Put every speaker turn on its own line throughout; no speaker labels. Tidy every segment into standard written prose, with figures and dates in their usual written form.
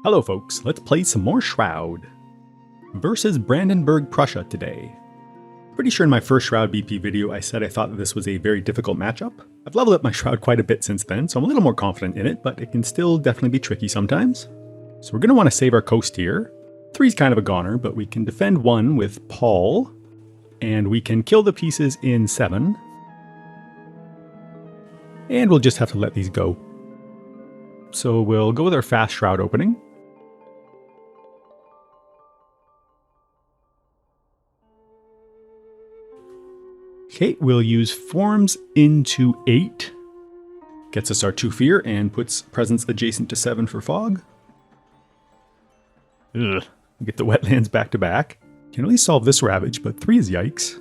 Hello folks, let's play some more Shroud versus Bradenburg-Prussia today. Pretty sure in my first Shroud BP video I said I thought that this was a very difficult matchup. I've leveled up my Shroud quite a bit since then, so I'm a little more confident in it, but it can still definitely be tricky sometimes. So we're going to want to save our coast here. 3's kind of a goner, but we can defend 1 with Paul, and we can kill the pieces in 7. And we'll just have to let these go. So we'll go with our fast Shroud opening. Okay, we'll use forms into 8. Gets us our 2 fear and puts presence adjacent to 7 for fog. Ugh. Get the wetlands back to back. Can at least solve this ravage, but 3 is yikes.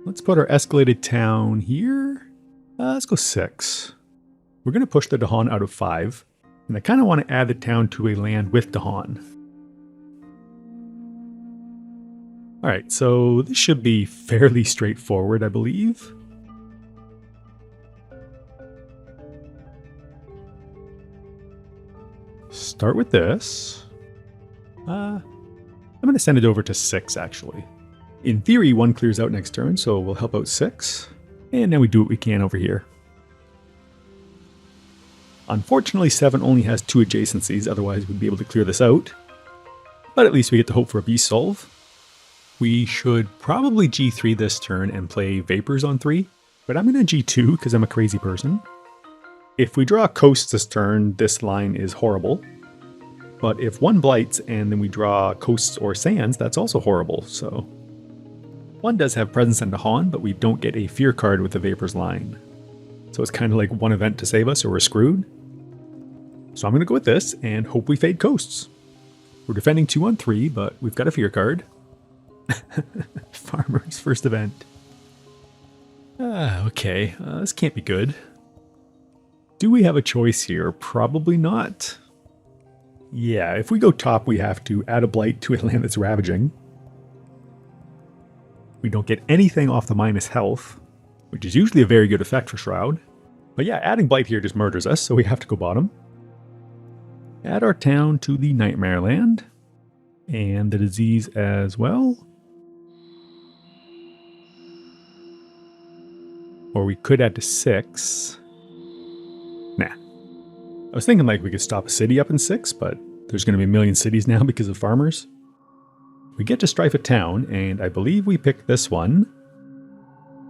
Let's put our escalated town here. Let's go 6. We're going to push the Dahan out of 5. And I kind of want to add the town to a land with Dahan. Alright, so this should be fairly straightforward, I believe. Start with this. I'm going to send it over to 6, actually. In theory, 1 clears out next turn, so we'll help out 6. And then we do what we can over here. Unfortunately, 7 only has 2 adjacencies, otherwise we'd be able to clear this out. But at least we get to hope for a beast solve. We should probably G3 this turn and play Vapors on 3, but I'm going to G2 because I'm a crazy person. If we draw coasts this turn, this line is horrible. But if 1 blights and then we draw coasts or sands, that's also horrible, so... 1 does have presence and Dahan, but we don't get a fear card with the Vapors line. So it's kind of like 1 event to save us or we're screwed. So I'm going to go with this and hope we fade coasts. We're defending 2 on 3, but we've got a fear card. Farmer's first event. Okay, this can't be good. Do we have a choice here? Probably not. Yeah, if we go top, we have to add a blight to a land that's ravaging. We don't get anything off the minus health, which is usually a very good effect for Shroud. But yeah, adding blight here just murders us, so we have to go bottom. Add our town to the Nightmare Land. And the disease as well. Or we could add to 6. Nah. I was thinking like we could stop a city up in 6, but there's going to be a million cities now because of farmers. We get to strife a town, and I believe we pick this one.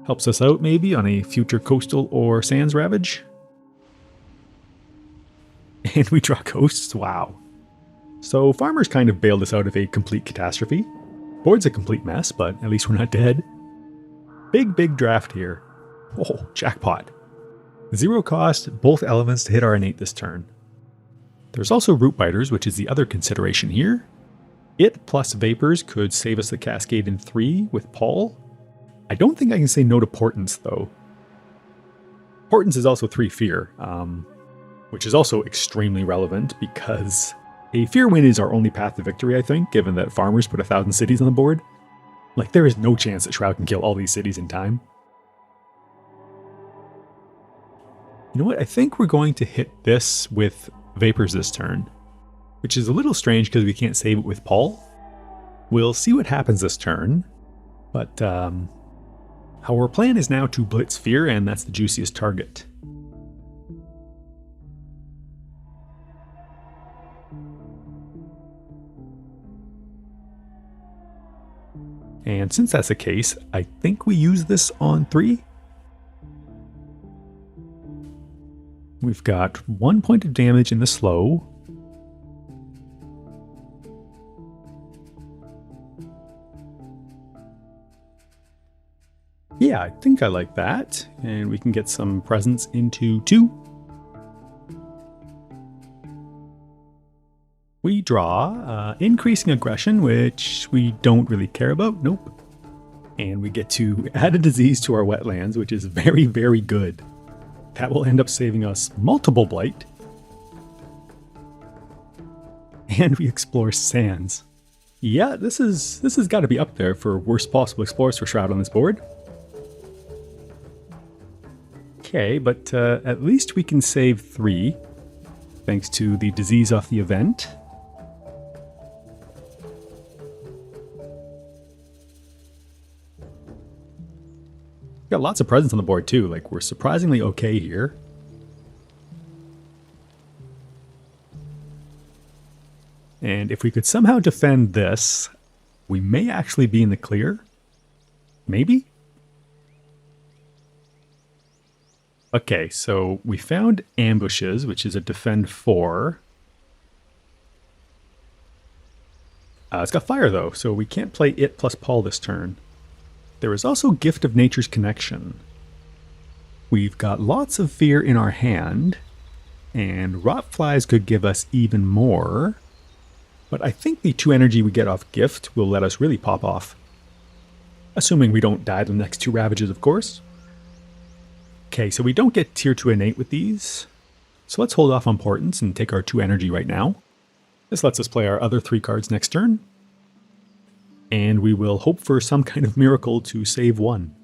Helps us out maybe on a future coastal or sands ravage. And we draw coasts, wow. So farmers kind of bailed us out of a complete catastrophe. Board's a complete mess, but at least we're not dead. Big draft here. Oh, jackpot. 0 cost, both elements to hit our innate this turn. There's also Root Biters, which is the other consideration here. It plus Vapors could save us the Cascade in 3 with Paul. I don't think I can say no to Portents, though. Portents is also 3 fear, which is also extremely relevant because a fear win is our only path to victory, I think, given that farmers put 1,000 cities on the board. Like, there is no chance that Shroud can kill all these cities in time. You know what? I think we're going to hit this with Vapors this turn, which is a little strange because we can't save it with Paul. We'll see what happens this turn, but our plan is now to blitz Fear, and that's the juiciest target. And since that's the case, I think we use this on 3. We've got 1 point of damage in the slow. Yeah, I think I like that. And we can get some presence into 2. We draw, increasing aggression, which we don't really care about. Nope. And we get to add a disease to our wetlands, which is very good. That will end up saving us multiple blight. And we explore sands. Yeah, this has got to be up there for worst possible explorers for Shroud on this board. Okay, but at least we can save 3, thanks to the disease off the event. got lots of presence on the board too, like we're surprisingly okay here. And if we could somehow defend this, we may actually be in the clear. Maybe? Okay, so we found ambushes, which is a defend 4. It's got fire though, so we can't play it plus Paul this turn. There is also Gift of Nature's Connection. We've got lots of fear in our hand, and Rot Flies could give us even more. But I think the 2 energy we get off Gift will let us really pop off. Assuming we don't die the next 2 Ravages, of course. Okay, so we don't get tier 2 innate with these. So let's hold off on Portents and take our 2 energy right now. This lets us play our other 3 cards next turn. And we will hope for some kind of miracle to save 1.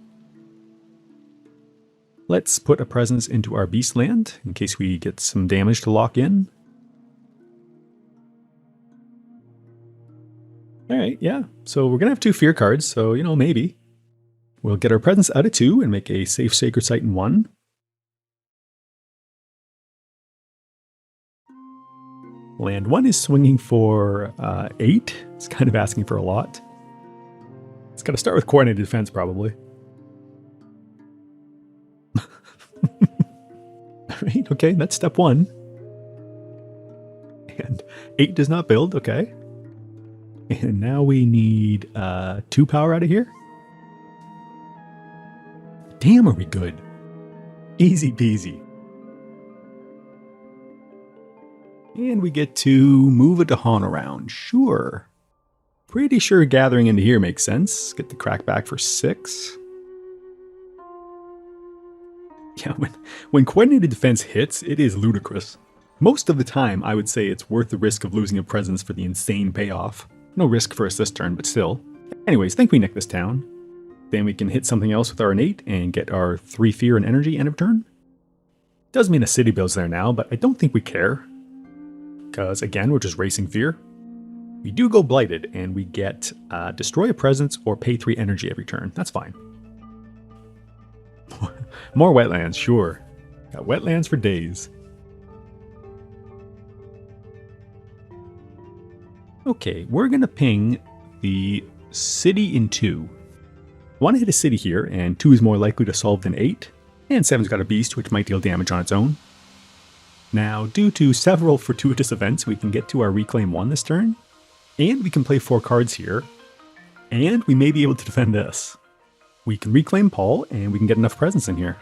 Let's put a presence into our Beast Land in case we get some damage to lock in. Alright, yeah. So we're going to have 2 fear cards, so, you know, maybe. We'll get our presence out of 2 and make a safe Sacred Site in 1. Land 1 is swinging for 8. It's kind of asking for a lot. It's got to start with coordinated defense, probably. Alright, okay, that's step 1. And 8 does not build, okay. And now we need 2 power out of here. Damn, are we good. Easy peasy. And we get to move a Dahan around. Sure. Pretty sure gathering into here makes sense. Get the crack back for 6. Yeah, when coordinated defense hits, it is ludicrous. Most of the time, I would say it's worth the risk of losing a presence for the insane payoff. No risk for us this turn, but still. Anyways, think we nick this town. Then we can hit something else with our innate and get our 3 fear and energy end of turn. Does mean a city builds there now, but I don't think we care. Because again, we're just racing fear. We do go blighted, and we get destroy a presence or pay 3 energy every turn. That's fine. More wetlands, sure. Got wetlands for days. Okay, we're going to ping the city in 2. I want to hit a city here, and 2 is more likely to solve than 8. And 7's got a beast, which might deal damage on its own. Now, due to several fortuitous events, we can get to our Reclaim 1 this turn. And we can play 4 cards here. And we may be able to defend this. We can reclaim Paul, and we can get enough presence in here.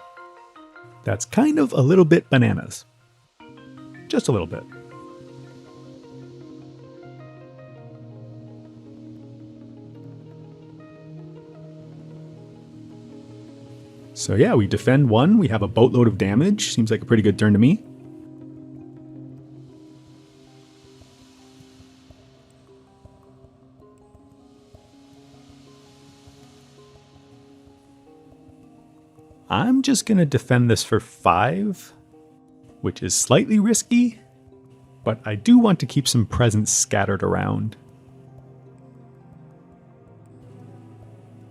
That's kind of a little bit bananas. Just a little bit. So yeah, we defend 1, we have a boatload of damage. Seems like a pretty good turn to me. I'm just going to defend this for 5, which is slightly risky, but I do want to keep some presence scattered around.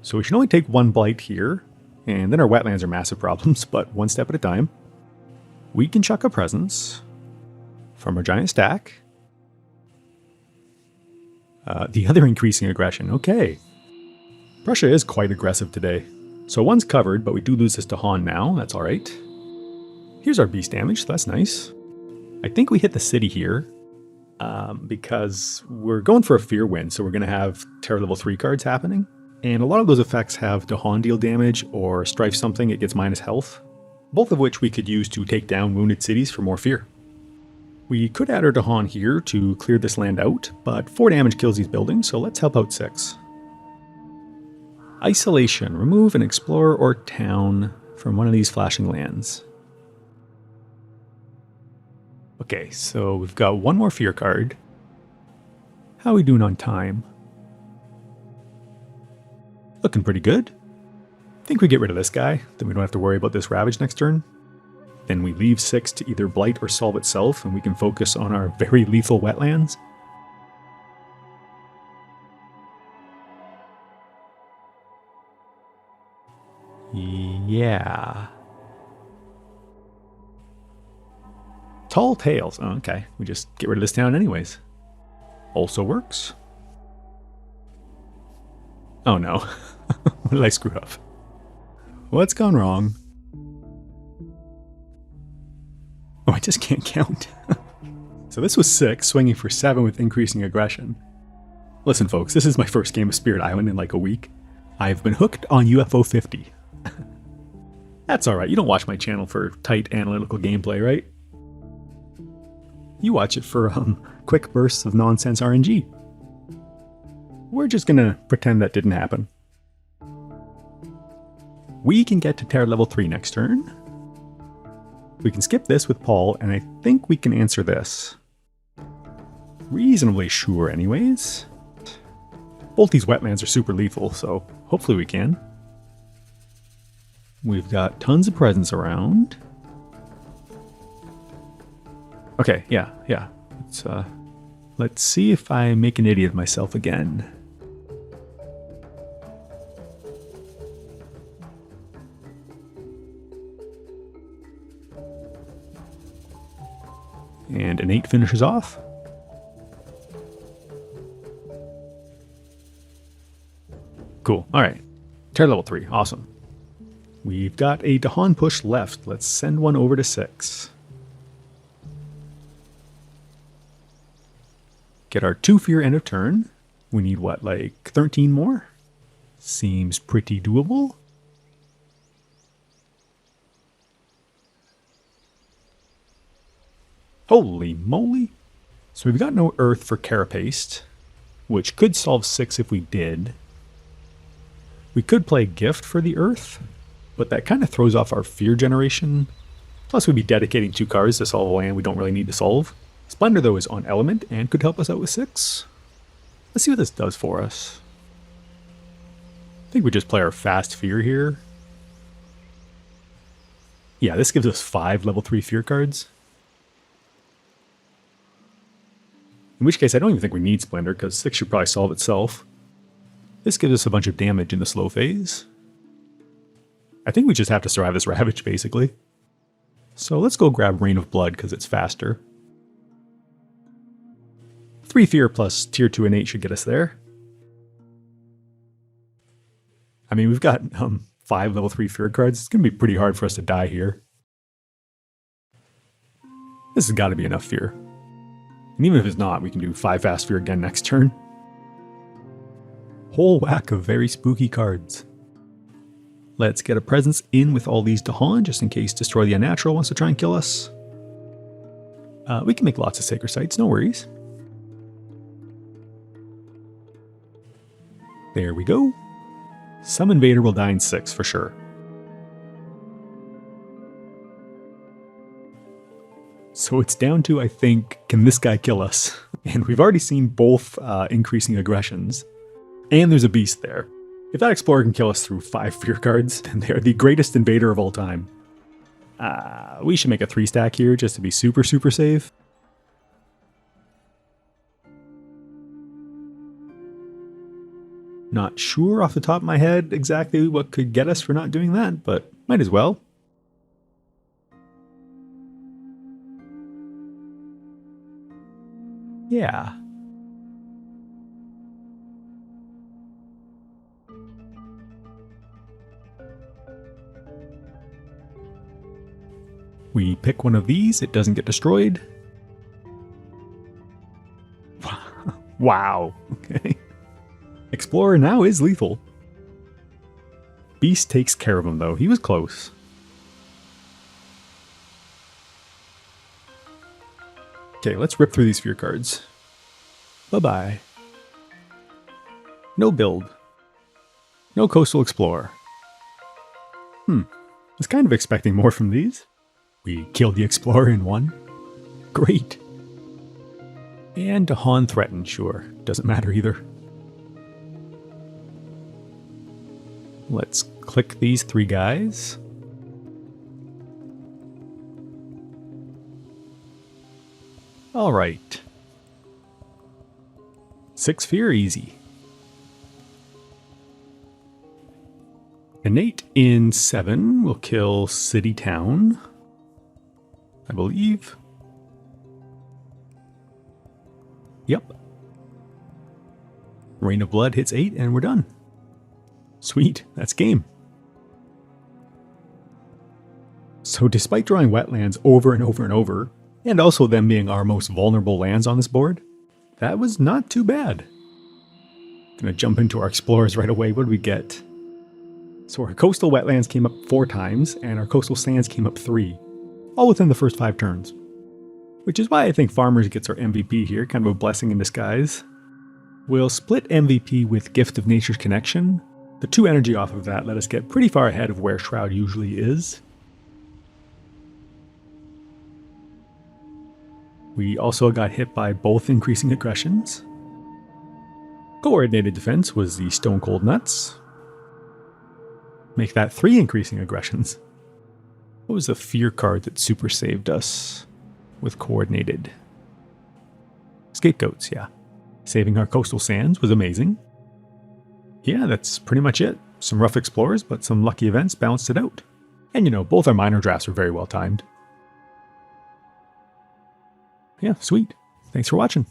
So we should only take 1 blight here, and then our wetlands are massive problems, but 1 step at a time. We can chuck a presence from our giant stack. The other increasing aggression, okay. Prussia is quite aggressive today. So 1's covered, but we do lose this to Han now. That's alright. Here's our beast damage, so that's nice. I think we hit the city here, because we're going for a fear win, so we're going to have Terror level 3 cards happening. And a lot of those effects have Dahan deal damage, or Strife something, it gets minus health. Both of which we could use to take down wounded cities for more fear. We could add our Dahan here to clear this land out, but 4 damage kills these buildings, so let's help out 6. Isolation. Remove an explorer or town from one of these flashing lands. Okay, so we've got 1 more fear card. How are we doing on time? Looking pretty good. I think we get rid of this guy, then we don't have to worry about this Ravage next turn. Then we leave 6 to either blight or solve itself, and we can focus on our very lethal wetlands. Yeah. Tall tales. Oh, okay. We just get rid of this town anyways. Also works. Oh no. What did I screw up? What's gone wrong? Oh, I just can't count. So this was 6, swinging for 7 with increasing aggression. Listen folks, this is my first game of Spirit Island in like a week. I've been hooked on UFO 50. That's alright, you don't watch my channel for tight analytical gameplay, right? You watch it for quick bursts of nonsense RNG. We're just gonna pretend that didn't happen. We can get to Terror level 3 next turn. We can skip this with Paul, and I think we can answer this. Reasonably sure anyways. Both these wetlands are super lethal, so hopefully we can. We've got tons of presents around. Okay, yeah. Let's see if I make an idiot of myself again. And an 8 finishes off. Cool. All right. Terror level 3. Awesome. We've got a Dahan push left. Let's send one over to 6. Get our 2 fear end of turn. We need what, like 13 more? Seems pretty doable. Holy moly. So we've got no earth for Carapace, which could solve 6 if we did. We could play Gift for the earth, but that kind of throws off our fear generation. Plus we'd be dedicating 2 cards to solve a land we don't really need to solve. Splendor though is on element and could help us out with 6. Let's see what this does for us. I think we just play our fast fear here. Yeah, this gives us 5 level 3 fear cards. In which case, I don't even think we need Splendor, because 6 should probably solve itself. This gives us a bunch of damage in the slow phase. I think we just have to survive this Ravage, basically. So let's go grab Rain of Blood, because it's faster. 3 Fear plus Tier 2 and 8 should get us there. I mean, we've got 5 level 3 Fear cards. It's going to be pretty hard for us to die here. This has got to be enough Fear. And even if it's not, we can do 5 fast fear again next turn. Whole whack of very spooky cards. Let's get a presence in with all these Dahan, just in case Destroy the Unnatural wants to try and kill us. We can make lots of Sacred Sites, no worries. There we go. Some Invader will die in 6 for sure. So it's down to, I think, can this guy kill us? And we've already seen both increasing aggressions. And there's a beast there. If that Explorer can kill us through 5 fear cards, then they're the greatest invader of all time. We should make a 3-stack here just to be super, super safe. Not sure off the top of my head exactly what could get us for not doing that, but might as well. Yeah. We pick one of these, it doesn't get destroyed. Wow, okay. Explorer now is lethal. Beast takes care of him though, he was close. Okay, let's rip through these fear cards. Bye-bye. No build. No Coastal Explorer. I was kind of expecting more from these. We killed the Explorer in 1. Great. And Dahan threatened, sure. Doesn't matter either. Let's click these 3 guys. Alright. 6 fear, easy. Innate in 7 will kill City Town, I believe. Yep. Rain of Blood hits 8 and we're done. Sweet, that's game. So despite drawing wetlands over and over and over, and also them being our most vulnerable lands on this board, that was not too bad. Gonna jump into our explorers right away. What do we get? So our coastal wetlands came up 4 times, and our coastal sands came up 3, all within the first 5 turns. Which is why I think Farmers gets our MVP here, kind of a blessing in disguise. We'll split MVP with Gift of Nature's Connection. The 2 energy off of that let us get pretty far ahead of where Shroud usually is. We also got hit by both increasing aggressions. Coordinated defense was the Stone Cold Nuts. Make that 3 increasing aggressions. What was the fear card that super saved us with coordinated? Scapegoats, yeah. Saving our coastal sands was amazing. Yeah, that's pretty much it. Some rough explorers, but some lucky events balanced it out. And you know, both our minor drafts were very well timed. Yeah, sweet. Thanks for watching.